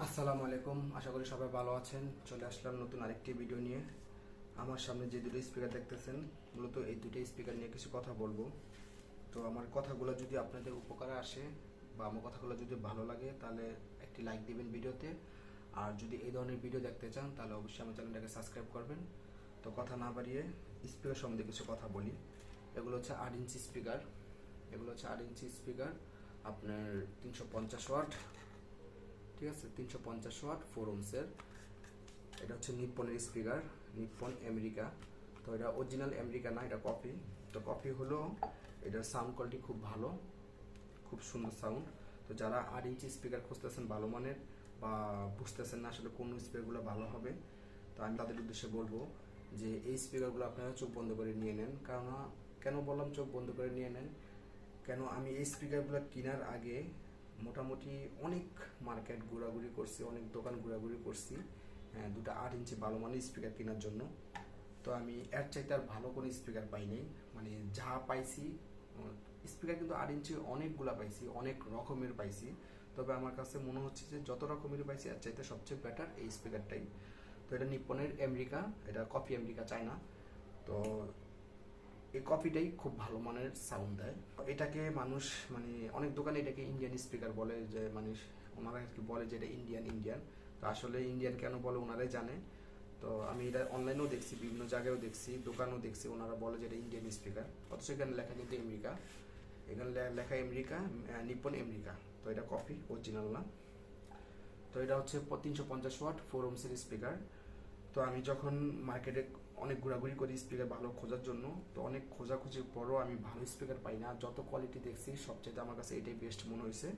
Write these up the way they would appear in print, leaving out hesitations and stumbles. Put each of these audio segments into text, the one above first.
আসসালামু আলাইকুম, আশা করি সবাই ভালো আছেন। চলে আসলাম নতুন আরেকটি ভিডিও নিয়ে। আমার সামনে যে দুটো স্পিকার দেখতেছেন, মূলত এই দুটো স্পিকার নিয়ে কিছু কথা বলবো। তো আমার কথাগুলো যদি আপনাদের উপকারে আসে বা আমার কথাগুলো যদি ভালো লাগে, তাহলে একটি লাইক দিবেন ভিডিওতে। আর যদি এই ধরনের ভিডিও দেখতে চান, তাহলে অবশ্যই আমার চ্যানেলটাকে সাবস্ক্রাইব করবেন। তো কথা না বাড়িয়ে স্পিকার সম্বন্ধে কিছু কথা বলি। এগুলো হচ্ছে 8 ইঞ্চি স্পিকার। এগুলো হচ্ছে 8 ইঞ্চি স্পিকার, আপনার 350 ওয়াট। ঠিক আছে, 350 ওয়াট 4 ওহমসের। এটা হচ্ছে নিপ্পনের স্পিকার, নিপ্পন আমেরিকা। তো এটা অরিজিনাল আমেরিকা না, এটা কপি। তো কপি হলো এটার সাউন্ড কোয়ালিটি খুব ভালো, খুব সুন্দর সাউন্ড। তো যারা 8 ইঞ্চি স্পিকার খুঁজতেছেন ভালো মানের, বা বুঝতেছেন না আসলে কোন স্পিকারগুলো ভালো হবে, তো আমি তাদের উদ্দেশ্যে বলবো যে এই স্পিকারগুলো আপনারা চোখ বন্ধ করে নিয়ে নেন। কারণ কেন বললাম চোখ বন্ধ করে নিয়ে নেন, কেন আমি এই স্পিকারগুলো কেনার আগে মোটামুটি অনেক মার্কেট ঘোরাঘুরি করছি, অনেক দোকান ঘোরাঘুরি করছি দুটো 8 ইঞ্চি ভালো মানের স্পিকার কেনার জন্য। তো আমি এর চাইতে আর ভালো কোনো স্পিকার পাই নাই। মানে যা পাইছি, স্পিকার কিন্তু 8 ইঞ্চি অনেকগুলা পাইছি, অনেক রকমের পাইছি। তবে আমার কাছে মনে হচ্ছে যে যত রকমের পাইছি এর চাইতে সবচেয়ে বেটার এই স্পিকারটাই। তো এটা নিপ্পনের আমেরিকা, এটা কপি আমেরিকা চায়না। তো এই কপিটাই খুব ভালো মানের সাউন্ড দেয়। এটাকে মানুষ, মানে অনেক দোকানে এটাকে ইন্ডিয়ান স্পিকার বলে, যে মানুষ ওনারা আর কি বলে যে এটা ইন্ডিয়ান ইন্ডিয়ান। তো আসলে ইন্ডিয়ান কেন বলে ওনারাই জানে। তো আমি এটা অনলাইনেও দেখছি, বিভিন্ন জায়গায়ও দেখছি, দোকানেও দেখছি, ওনারা বলে যে এটা ইন্ডিয়ান স্পিকার, অথচ এখানে লেখা কিন্তু আমেরিকা। এখানে লেখা আমেরিকা, নিপ্পন আমেরিকা। তো এটা কপি, অরিজিনাল না। তো এটা হচ্ছে 350 ওয়াট 4 ওহমসের স্পিকার। তো আমি যখন মার্কেটে অনেক ঘোরাঘুরি করি স্পিকার ভালো খোঁজার জন্য, তো অনেক খোঁজাখুঁজির পরও আমি ভালো স্পিকার পাই না। যত কোয়ালিটি দেখছি সবচেয়ে আমার কাছে এটাই বেস্ট মনে হয়েছে।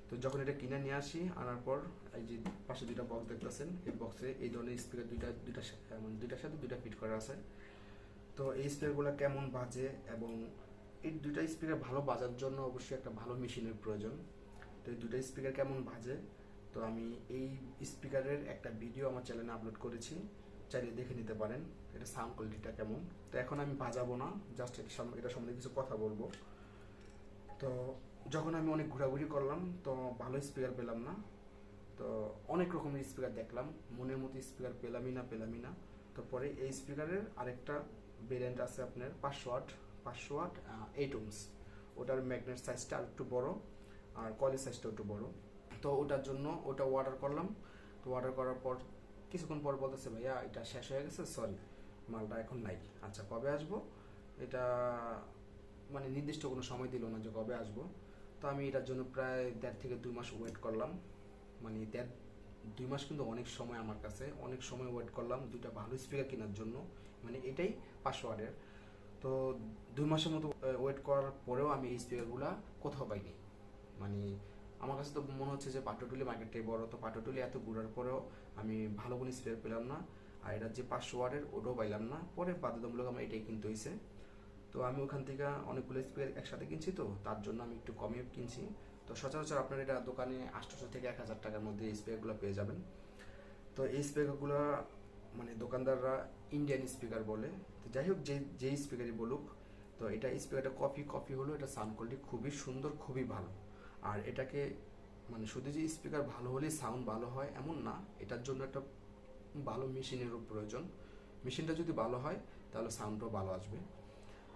তো যখন এটা কিনে নিয়ে আসি, আনার পর এই যে পাশে দুইটা বক্স দেখতেছেন, এই বক্সে এই ধরনের স্পিকার দুইটার সাথে দুইটা ফিট করা আছে। তো এই স্পিকারগুলো কেমন বাজে, এবং এই দুইটা স্পিকার ভালো বাজার জন্য অবশ্যই একটা ভালো মেশিনের প্রয়োজন। তো এই দুইটা স্পিকার কেমন বাজে, তো আমি এই স্পিকারের একটা ভিডিও আমার চ্যানেলে আপলোড করেছি, চাইলে দেখে নিতে পারেন এটা সাউন্ড কোয়ালিটিটা কেমন। তো এখন আমি বাজাবো না, জাস্ট এটা সম্বন্ধে কিছু কথা বলবো। তো যখন আমি অনেক ঘোরাঘুরি করলাম, তো ভালো স্পিকার পেলাম না। তো অনেক রকমের স্পিকার দেখলাম, মনের মতো স্পিকার পেলামই না। তো পরে এই স্পিকারের আরেকটা ভেরিয়েন্ট আছে আপনার 500 ওয়াট 8 ওহমস। ওটার ম্যাগনেট সাইজটা আর একটু বড়, আর কয়েলের সাইজটা একটু বড়। তো ওটার জন্য ওটা অর্ডার করলাম। তো অর্ডার করার পর কিছুক্ষণ পর বলতেছে, ভাইয়া এটা শেষ হয়ে গেছে, সরি মালটা এখন নাই। আচ্ছা, কবে আসবো? এটা মানে নির্দিষ্ট কোনো সময় দিল না যে কবে আসবো। তো আমি এটার জন্য প্রায় 1.5 থেকে 2 মাস ওয়েট করলাম। মানে 2 মাস কিন্তু অনেক সময়, আমার কাছে অনেক সময় ওয়েট করলাম দুইটা ভালো স্পিকার কেনার জন্য। মানে এটাই 500 ওয়াটের। তো 2 মাসের মতো ওয়েট করার পরেও আমি এই স্পিকারগুলো কোথাও পাইনি। মানে আমার কাছে তো মনে হচ্ছে যে পাটুটুলি মার্কেটটাই বড়। তো পাটুটুলি এত ঘুরার পরেও আমি ভালো কোনো স্পিকার পেলাম না। আর এটা যে 500 ওয়াটের ওটাও পাইলাম না। পরে বাধ্যতামূলক আমার এটাই কিনতে হয়েছে। তো আমি ওখান থেকে অনেকগুলো স্পিকার একসাথে কিনছি, তো তার জন্য আমি একটু কমে কিনছি। তো সচরাচর আপনার এটা দোকানে 800 থেকে 1000 টাকার মধ্যে এই স্পিকারগুলো পেয়ে যাবেন। তো এই স্পিকারগুলো মানে দোকানদাররা ইন্ডিয়ান স্পিকার বলে। তো যাই হোক, যেই স্পিকারই বলুক, তো এটা স্পিকারটা কপি হলো, এটা সাউন্ড কোয়ালিটি খুবই সুন্দর, খুবই ভালো। আর এটাকে মানে শুধু যে স্পিকার ভালো হলেই সাউন্ড ভালো হয় এমন না, এটার জন্য একটা ভালো মেশিনেরও প্রয়োজন। মেশিনটা যদি ভালো হয় তাহলে সাউন্ডটাও ভালো আসবে।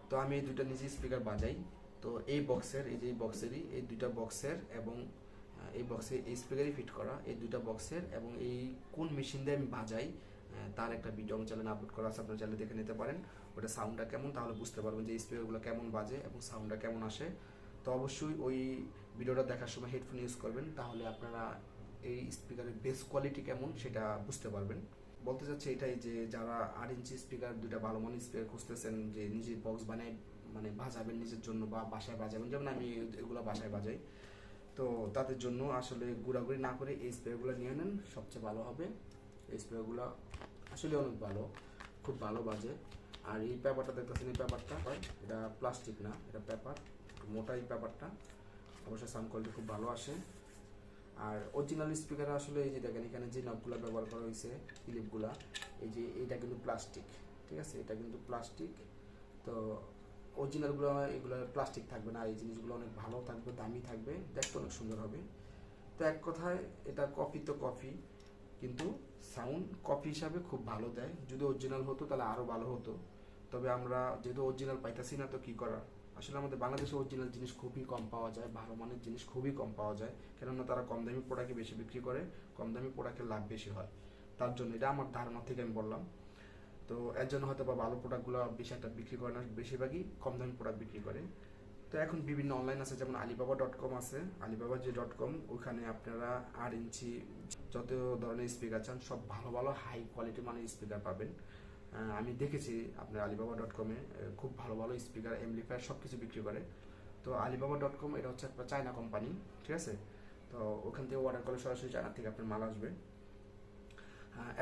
তো আমি এই দুইটা নিজে স্পিকার বাজাই। তো এই বক্সের, এই যে এই বক্সেরই, এই দুইটা বক্সের এবং এই বক্সে এই স্পিকারই ফিট করা, এই দুইটা বক্সের এবং এই কোন মেশিন দিয়ে আমি বাজাই তার একটা ভিডিও আমার চ্যানেলে আপলোড করা আছে, আপনারা চ্যানেলে দেখে নিতে পারেন। ওটা সাউন্ডটা কেমন, তাহলে বুঝতে পারবেন যে এই স্পিকারগুলো কেমন বাজে এবং সাউন্ডটা কেমন আসে। তো অবশ্যই ওই ভিডিওটা দেখার সময় হেডফোন ইউজ করবেন, তাহলে আপনারা এই স্পিকারের বেস কোয়ালিটি কেমন সেটা বুঝতে পারবেন। বলতে চাচ্ছি এটাই যে যারা 8 ইঞ্চি স্পিকার, দুইটা ভালো মানের স্পিকার খুঁজতেছেন, যে নিজের বক্স বানায় মানে বাজাবেন নিজের জন্য বা বাসায় বাজাবেন, যেমন আমি এগুলো বাসায় বাজাই, তো তাদের জন্য আসলে ঘোরাঘুরি না করে এই স্পিকারগুলো নিয়ে নেন, সবচেয়ে ভালো হবে। এই স্পিকারগুলো আসলে অনেক ভালো, খুব ভালো বাজে। আর এই পেপারটা দেখতেছেন, এই পেপারটা এটা প্লাস্টিক না, এটা পেপার, মোটা এই পেপারটা। অবশ্যই সাউন্ড কোয়ালিটি খুব ভালো আসে। আর অরিজিনাল স্পিকারে আসলে এই যে দেখেন এখানে যে নবগুলো ব্যবহার করা হয়েছে, ক্লিপগুলা, এই যে এটা কিন্তু প্লাস্টিক, ঠিক আছে, এটা কিন্তু প্লাস্টিক। তো অরিজিনালগুলো এগুলো প্লাস্টিক থাকবে না, এই জিনিসগুলো অনেক ভালো থাকবে, দামি থাকবে, দেখতে অনেক সুন্দর হবে। তো তো এক কথায় এটা কপি তো কপি, কিন্তু সাউন্ড কপি হিসাবে খুব ভালো দেয়। যদি অরিজিনাল হতো তাহলে আরও ভালো হতো, তবে আমরা যেহেতু অরিজিনাল পাইতেছি না তো কী করার। আসলে আমাদের বাংলাদেশে অরিজিনাল জিনিস খুবই কম পাওয়া যায়, ভালো মানের জিনিস খুবই কম পাওয়া যায়, কেননা তারা কম দামি প্রোডাক্টই বেশি বিক্রি করে, কম দামি প্রোডাক্টের লাভ বেশি হয়। তার জন্য এটা আমার ধারণা থেকে আমি বললাম। তো এর জন্য হয়তো বা ভালো প্রোডাক্টগুলো বেশি একটা বিক্রি করে না, বেশিরভাগই কম দামি প্রোডাক্ট বিক্রি করে। তো এখন বিভিন্ন অনলাইন আছে, যেমন alibaba.com আছে, alibaba যে .com, ওখানে আপনারা 8 ইঞ্চি যত ধরনের স্পিকার চান সব ভালো ভালো হাই কোয়ালিটি মানের স্পিকার পাবেন। আমি দেখেছি আপনার alibaba.com-এ খুব ভালো ভালো স্পিকার, অ্যাম্পলিফায়ার সব কিছু বিক্রি করে। তো alibaba.com এটা হচ্ছে একটা চায়না কোম্পানি, ঠিক আছে? তো ওখান থেকে অর্ডার করলে সরাসরি চায়না থেকে আপনার মাল আসবে।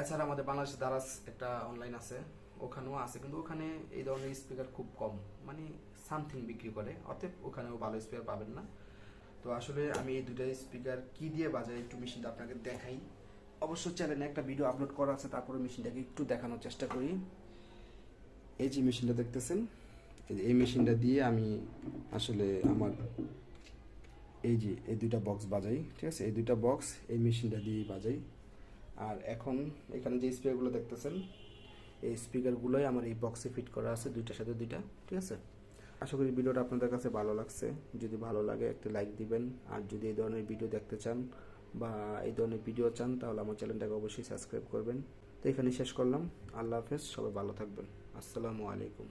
এছাড়া আমাদের বাংলাদেশ দারাজ একটা অনলাইন আছে, ওখানেও আছে, কিন্তু ওখানে এই ধরনের স্পিকার খুব কম, মানে সামথিং বিক্রি করে, অতএব ওখানেও ভালো স্পিকার পাবেন না। তো আসলে আমি এই দুইটা স্পিকার কি দিয়ে বাজাই একটু মেশিনটা আপনাকে দেখাই। অবশ্য চ্যানেলে একটা ভিডিও আপলোড করা আছে, তারপরে মেশিনটাকে একটু দেখানোর চেষ্টা করি। এই যে মেশিনটা দেখতেছেন, এই মেশিনটা দিয়ে আমি আসলে আমার এই যে এই দুইটা বক্স বাজাই, ঠিক আছে? এই দুইটা বক্স এই মেশিনটা দিয়ে বাজাই। আর এখন এখানে যে স্পিকারগুলো দেখতেছেন, এই স্পিকারগুলোই আমার এই বক্সে ফিট করা আছে, দুইটার সাথে দুইটা, ঠিক আছে? আশা করি ভিডিওটা আপনাদের কাছে ভালো লাগছে। যদি ভালো লাগে একটা লাইক দিবেন, আর যদি এই ধরনের ভিডিও দেখতে চান বা এই ধরনের ভিডিও চান তাহলে আমার চ্যানেলটাকে অবশ্যই সাবস্ক্রাইব করবেন। তো এখানে শেষ করলাম। আল্লাহ হাফেজ, সবাই ভালো থাকবেন। আসসালামু আলাইকুম।